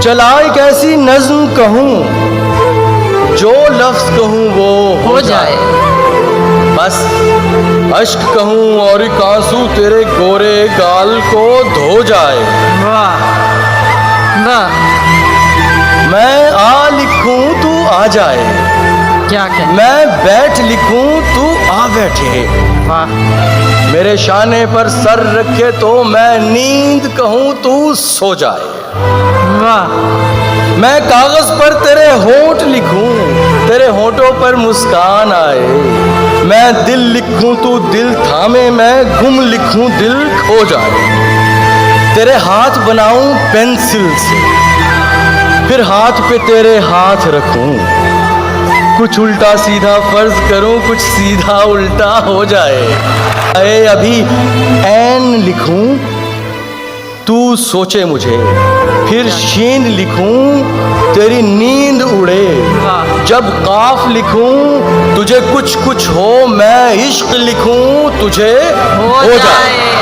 चला एक ऐसी नज्म कहूँ, जो लफ्ज कहूँ वो हो जाए। बस अश्क कहूँ और एक आंसू तेरे गोरे गाल को धो जाए। वाह वाह, मैं आ लिखूं तू आ जाए, क्या कह, मैं बैठ लिखूं तू आ बैठे। वाह मेरे शाने पर सर रखे तो मैं नींद कहूं तू सो जाए। वाह, मैं कागज पर तेरे होंठ लिखूं, तेरे होंठों पर मुस्कान आए। मैं दिल लिखूं तू दिल थामे, मैं गुम लिखूं दिल खो जाए। तेरे हाथ बनाऊं पेंसिल से, फिर हाथ पे तेरे हाथ रखूं। कुछ उल्टा सीधा फर्ज करूं, कुछ सीधा उल्टा हो जाए। अरे अभी ऐन लिखूं तू सोचे मुझे, फिर शीन लिखूं तेरी नींद उड़े। जब काफ लिखूं तुझे कुछ कुछ हो, मैं इश्क लिखूं तुझे हो जाए।